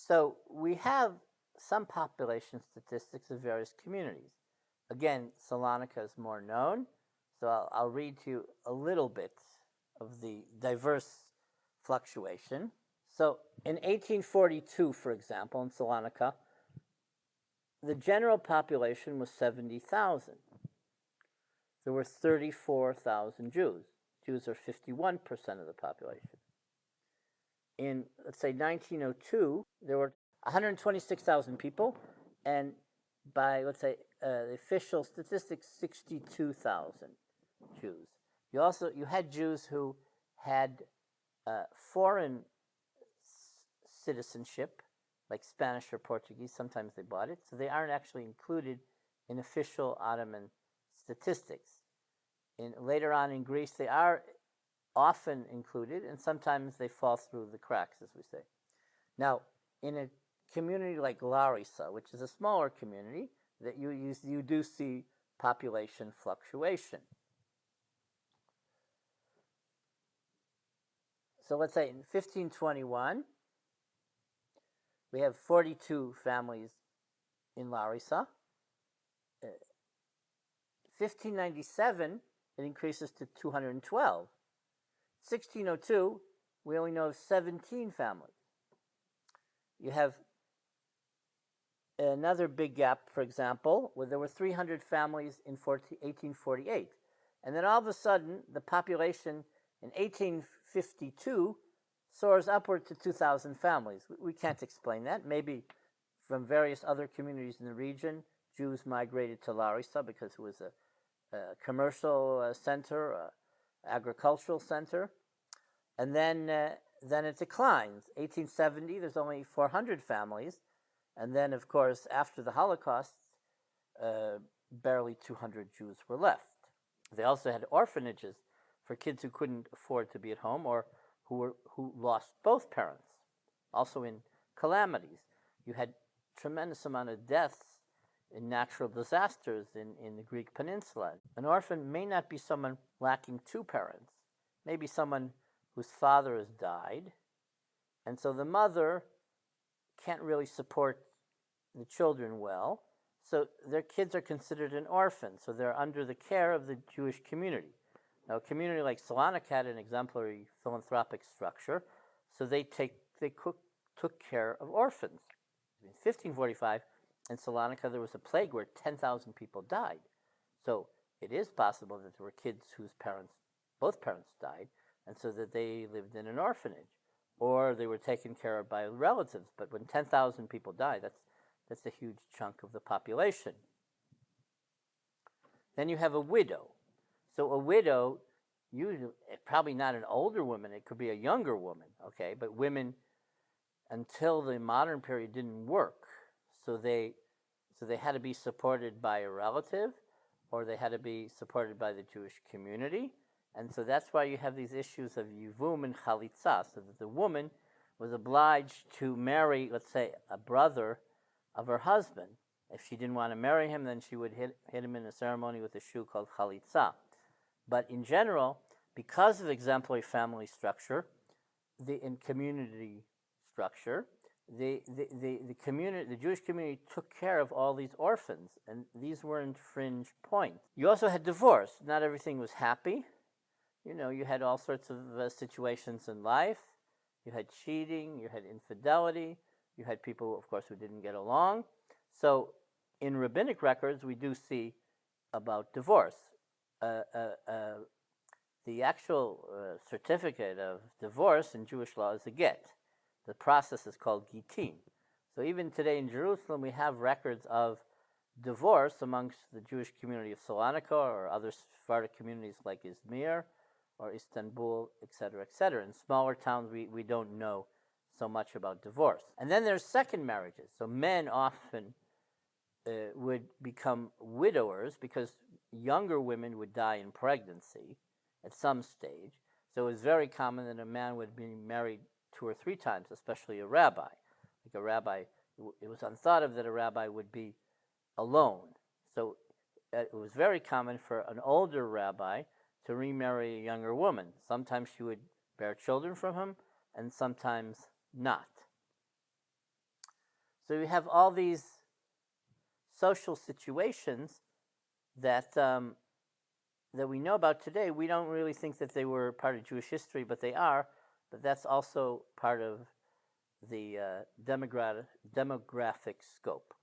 So we have some population statistics of various communities. Again, Salonika is more known, so I'll read to you a little bit of the diverse fluctuation. So in 1842, for example, in Salonika, the general population was 70,000. There were 34,000 Jews. Jews are 51% of the population. In, let's say, 1902, there were 126,000 people, and by, let's say, the official statistics, 62,000 Jews. You had Jews who had foreign citizenship, like Spanish or Portuguese. Sometimes they bought it, so they aren't actually included in official Ottoman statistics. Later on in Greece, they are often included, and sometimes they fall through the cracks, as we say. Now, in a community like Larissa, which is a smaller community, that you do see population fluctuation. So let's say in 1521, we have 42 families in Larissa. 1597, it increases to 212. 1602, we only know of 17 families. You have another big gap, for example, where there were 300 families in 1848. And then all of a sudden, the population in 1852 soars upward to 2,000 families. We can't explain that. Maybe from various other communities in the region, Jews migrated to Larissa because it was a commercial center, agricultural center. And then it declines. 1870, there's only 400 families. And then, of course, after the Holocaust, barely 200 Jews were left. They also had orphanages for kids who couldn't afford to be at home or who lost both parents. Also in calamities. You had tremendous amount of deaths in natural disasters in the Greek peninsula. An orphan may not be someone lacking two parents, maybe someone whose father has died, and so the mother can't really support the children well, so their kids are considered an orphan, so they're under the care of the Jewish community. Now, a community like Salonika had an exemplary philanthropic structure, so they took care of orphans. In 1545, in Salonika, there was a plague where 10,000 people died. So it is possible that there were kids whose both parents died, and so that they lived in an orphanage, or they were taken care of by relatives. But when 10,000 people die, that's a huge chunk of the population. Then you have a widow. So a widow, usually, probably not an older woman, it could be a younger woman, okay? But women, until the modern period, didn't work. So they had to be supported by a relative, or they had to be supported by the Jewish community. And so that's why you have these issues of yivum and chalitza, so that the woman was obliged to marry, let's say, a brother of her husband. If she didn't want to marry him, then she would hit him in a ceremony with a shoe called chalitza. But in general, because of exemplary family structure, in community structure, the Jewish community took care of all these orphans, and these weren't fringe points. You also had divorce. Not everything was happy. You had all sorts of situations in life. You had cheating, you had infidelity, you had people, of course, who didn't get along. So in rabbinic records, we do see about divorce. The actual certificate of divorce in Jewish law is a get. The process is called gitin. So even today in Jerusalem, we have records of divorce amongst the Jewish community of Salonika or other Sephardic communities like Izmir or Istanbul, etc., etc. In smaller towns, we don't know so much about divorce. And then there's second marriages. So men often would become widowers because younger women would die in pregnancy at some stage. So it was very common that a man would be married 2 or 3 times, especially a rabbi. Like a rabbi, it was unthought of that a rabbi would be alone. So it was very common for an older rabbi to remarry a younger woman. Sometimes she would bear children from him, and sometimes not. So we have all these social situations that that we know about today. We don't really think that they were part of Jewish history, but they are. But that's also part of the demographic scope.